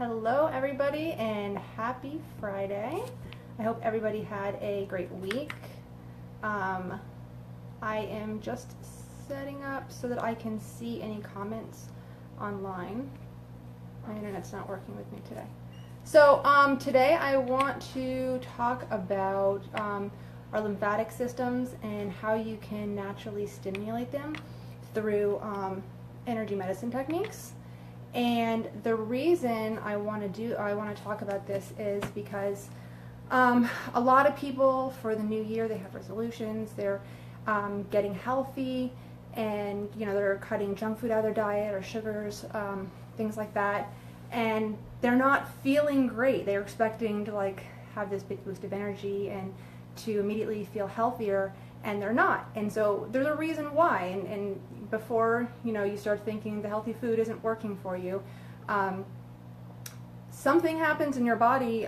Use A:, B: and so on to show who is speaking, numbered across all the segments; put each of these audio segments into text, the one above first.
A: Hello everybody and happy Friday. I hope everybody had a great week. I am just setting up so that I can see any comments online. My internet's not working with me today. So today I want to talk about our lymphatic systems and how you can naturally stimulate them through energy medicine techniques. And the reason I want to talk about this is because a lot of people for the new year, they have resolutions, they're getting healthy, and they're cutting junk food out of their diet or sugars, things like that, and they're not feeling great. They're expecting to have this big boost of energy and to immediately feel healthier, and they're not. And so there's a reason why, and before you start thinking the healthy food isn't working for you, something happens in your body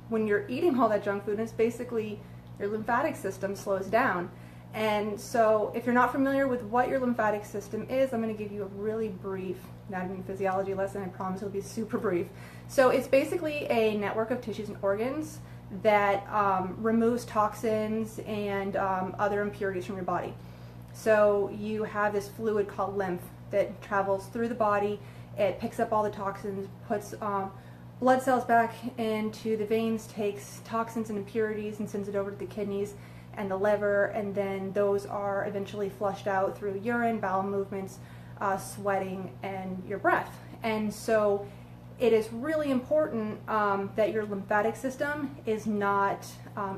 A: when you're eating all that junk food, and it's basically your lymphatic system slows down. And so if you're not familiar with what your lymphatic system is, I'm going to give you a really brief anatomy and physiology lesson. I promise it'll be super brief. So it's basically a network of tissues and organs that removes toxins and other impurities from your body. So you have this fluid called lymph that travels through the body. It picks up all the toxins, puts blood cells back into the veins, takes toxins and impurities and sends it over to the kidneys and the liver, and then those are eventually flushed out through urine, bowel movements, sweating, and your breath. And so it is really important that your lymphatic system is not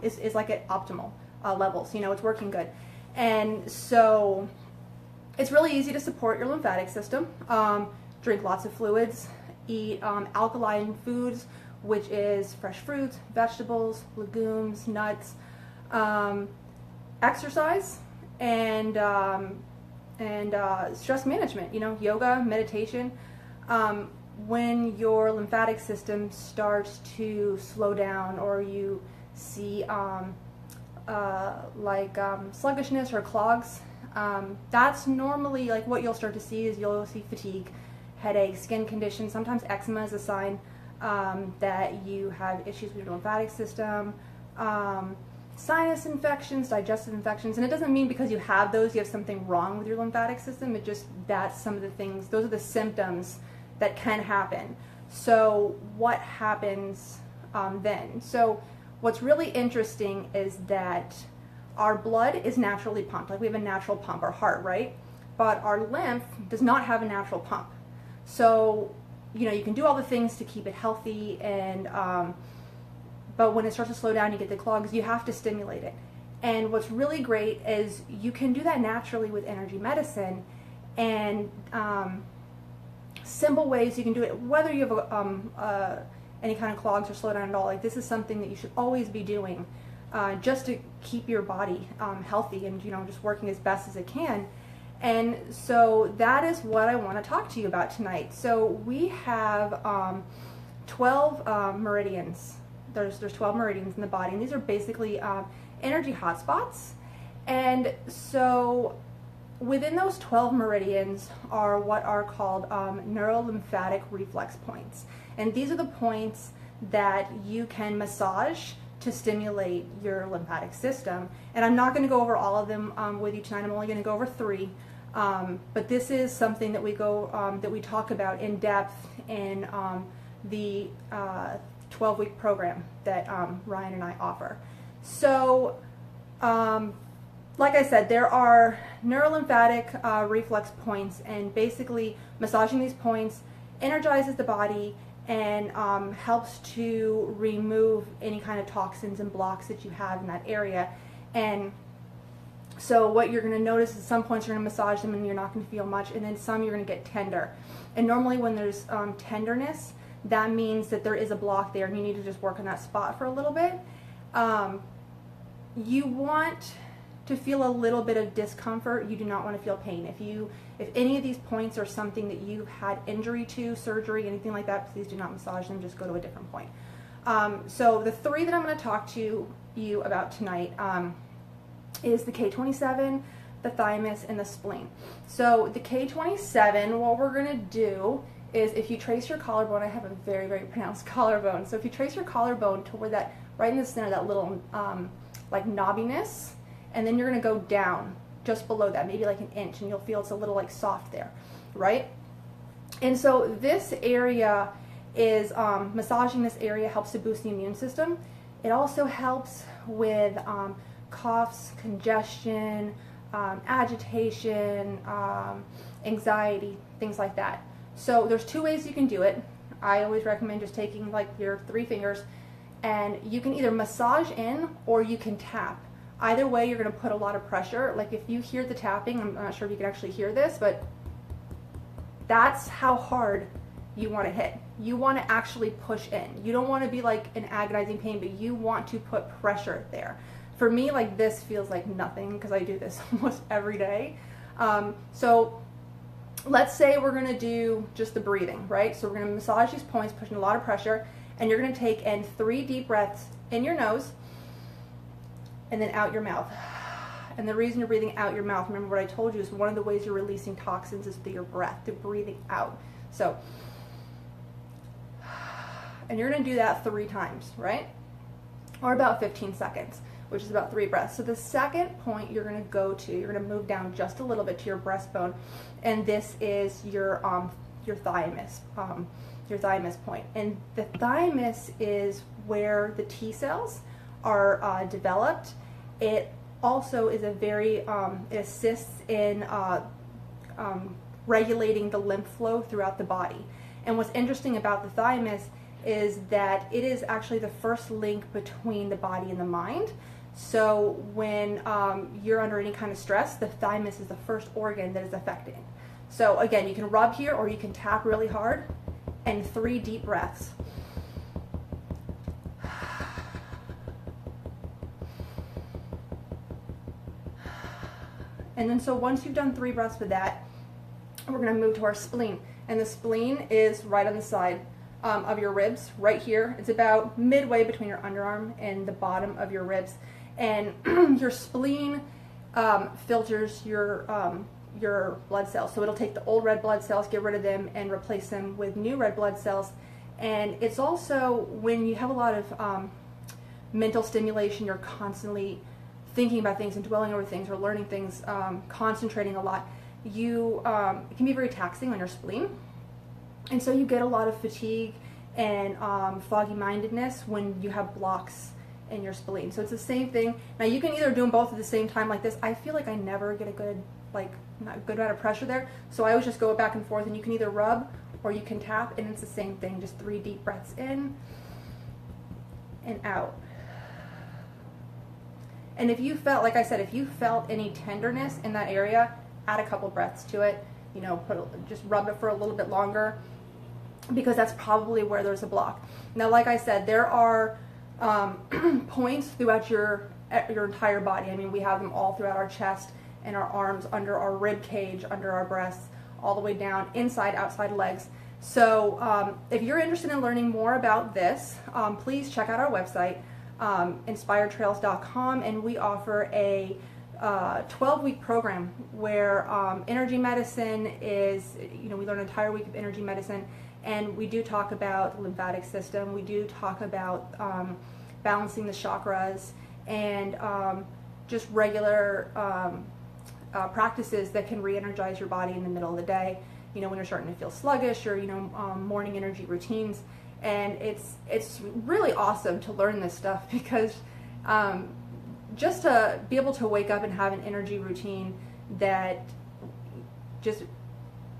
A: is like at optimal levels. It's working good. And so it's really easy to support your lymphatic system. Drink lots of fluids, eat alkaline foods, which is fresh fruits, vegetables, legumes, nuts, exercise, and stress management, yoga, meditation. When your lymphatic system starts to slow down, or you see sluggishness or clogs, that's normally what you'll start to see is you'll see fatigue, headache, skin conditions. Sometimes eczema is a sign that you have issues with your lymphatic system. Sinus infections, digestive infections, and it doesn't mean because you have those you have something wrong with your lymphatic system. It just, that's some of the things, those are the symptoms that can happen. So what happens then? So what's really interesting is that our blood is naturally pumped. We have a natural pump, our heart, right? But our lymph does not have a natural pump. So, you can do all the things to keep it healthy, and but when it starts to slow down, you get the clogs, you have to stimulate it. And what's really great is you can do that naturally with energy medicine, and simple ways you can do it, whether you have any kind of clogs or slow down at all. This is something that you should always be doing just to keep your body healthy and just working as best as it can. And so that is what I want to talk to you about tonight. So we have 12 meridians. There's 12 meridians in the body, and these are basically energy hotspots. And so within those 12 meridians are what are called neurolymphatic reflex points. And these are the points that you can massage to stimulate your lymphatic system. And I'm not going to go over all of them with you tonight. I'm only going to go over 3. But this is something that we talk about in depth in the 12-week program that Ryan and I offer. So, like I said, there are neurolymphatic reflex points, and basically massaging these points energizes the body and helps to remove any kind of toxins and blocks that you have in that area. And so what you're going to notice is some points you're going to massage them and you're not going to feel much, and then some you're going to get tender. And normally when there's tenderness, that means that there is a block there and you need to just work on that spot for a little bit. You want to feel a little bit of discomfort. You do not want to feel pain. If any of these points are something that you've had injury to, surgery, anything like that, please do not massage them. Just go to a different point. So the 3 that I'm going to talk to you about tonight is the K27, the thymus, and the spleen. So the K27, what we're going to do is if you trace your collarbone, I have a very, very pronounced collarbone. So if you trace your collarbone to where that, right in the center, that little like knobbiness, and then you're gonna go down just below that, maybe like an inch, and you'll feel it's a little like soft there, right? And so this area is, massaging this area helps to boost the immune system. It also helps with coughs, congestion, agitation, anxiety, things like that. So there's two ways you can do it. I always recommend just taking like your 3 fingers, and you can either massage in or you can tap. Either way, you're going to put a lot of pressure. Like if you hear the tapping, I'm not sure if you can actually hear this, but that's how hard you want to hit. You want to actually push in. You don't want to be like in agonizing pain, but you want to put pressure there. For me, like this feels like nothing because I do this almost every day. So let's say we're going to do just the breathing, right? So we're going to massage these points, pushing a lot of pressure, and you're going to take in 3 deep breaths in your nose and then out your mouth. And the reason you're breathing out your mouth, remember what I told you, is one of the ways you're releasing toxins is through your breath, through breathing out. So, and you're going to do that 3 times, right? Or about 15 seconds, which is about 3 breaths. So the second point you're going to go to, you're going to move down just a little bit to your breastbone, and this is your thymus, your thymus point. And the thymus is where the T cells are developed. It also is a very, it assists in regulating the lymph flow throughout the body. And what's interesting about the thymus is that it is actually the first link between the body and the mind. So when you're under any kind of stress, the thymus is the first organ that is affected. So again, you can rub here or you can tap really hard, and 3 deep breaths. And then so once you've done 3 breaths with that, we're going to move to our spleen. And the spleen is right on the side of your ribs, right here. It's about midway between your underarm and the bottom of your ribs. And your spleen filters your blood cells. So it'll take the old red blood cells, get rid of them, and replace them with new red blood cells. And it's also when you have a lot of mental stimulation, you're constantly thinking about things and dwelling over things or learning things, concentrating a lot, it can be very taxing on your spleen. And so you get a lot of fatigue and foggy-mindedness when you have blocks in your spleen. So it's the same thing. Now you can either do them both at the same time like this. I feel like I never get a good, not a good amount of pressure there. So I always just go back and forth, and you can either rub or you can tap, and it's the same thing. Just 3 deep breaths in and out. And if you felt, like I said, if you felt any tenderness in that area, add a couple breaths to it. You know, just rub it for a little bit longer, because that's probably where there's a block. Now, like I said, there are points throughout your entire body. I mean, we have them all throughout our chest and our arms, under our rib cage, under our breasts, all the way down, inside, outside legs. So if you're interested in learning more about this, please check out our website, inspiredtrails.com, and we offer a 12-week program where energy medicine is, we learn an entire week of energy medicine, and we do talk about the lymphatic system. We do talk about balancing the chakras, and just regular practices that can re-energize your body in the middle of the day, when you're starting to feel sluggish, or morning energy routines. And it's really awesome to learn this stuff, because just to be able to wake up and have an energy routine that just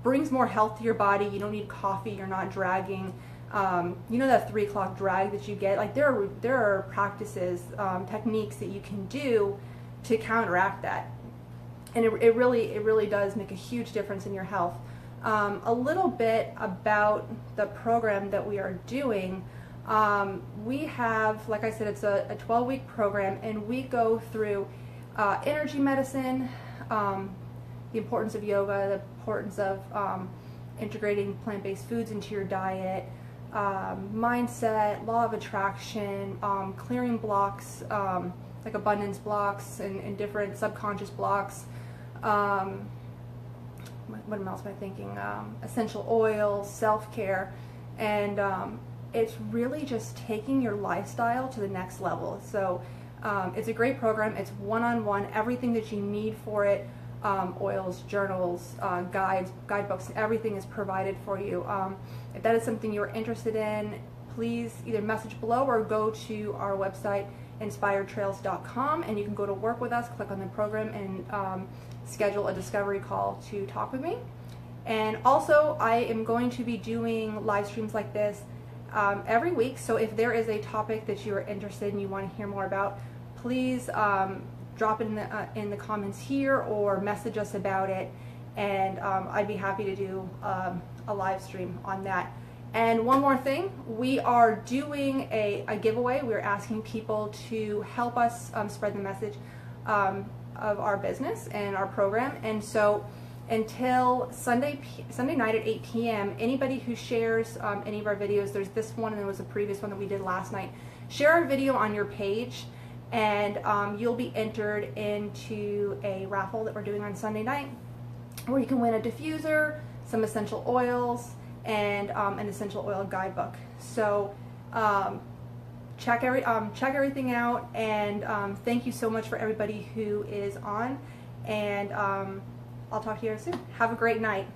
A: brings more health to your body. You don't need coffee, you're not dragging. That 3 o'clock drag that you get, like there are practices, techniques that you can do to counteract that. And it really does make a huge difference in your health. A little bit about the program that we are doing. We have, like I said, it's a 12-week program, and we go through energy medicine, the importance of yoga, the importance of integrating plant-based foods into your diet, mindset, law of attraction, clearing blocks, like abundance blocks and different subconscious blocks, what else am I thinking? Essential oils, self-care, and it's really just taking your lifestyle to the next level. So it's a great program. It's one-on-one, everything that you need for it, oils, journals, guidebooks, everything is provided for you. If that is something you're interested in, please either message below or go to our website, inspiredtrails.com, and you can go to work with us, click on the program, and schedule a discovery call to talk with me. And also, I am going to be doing live streams like this every week, so if there is a topic that you are interested in, you want to hear more about, please drop it in the comments here or message us about it, and I'd be happy to do a live stream on that. And one more thing, we are doing a giveaway. We're asking people to help us spread the message of our business and our program. And so until Sunday night at 8 p.m., anybody who shares any of our videos, there's this one and there was a previous one that we did last night, share our video on your page, and you'll be entered into a raffle that we're doing on Sunday night, where you can win a diffuser, some essential oils, and an essential oil guidebook. So check everything out, and thank you so much for everybody who is on, and I'll talk to you soon. Have a great night.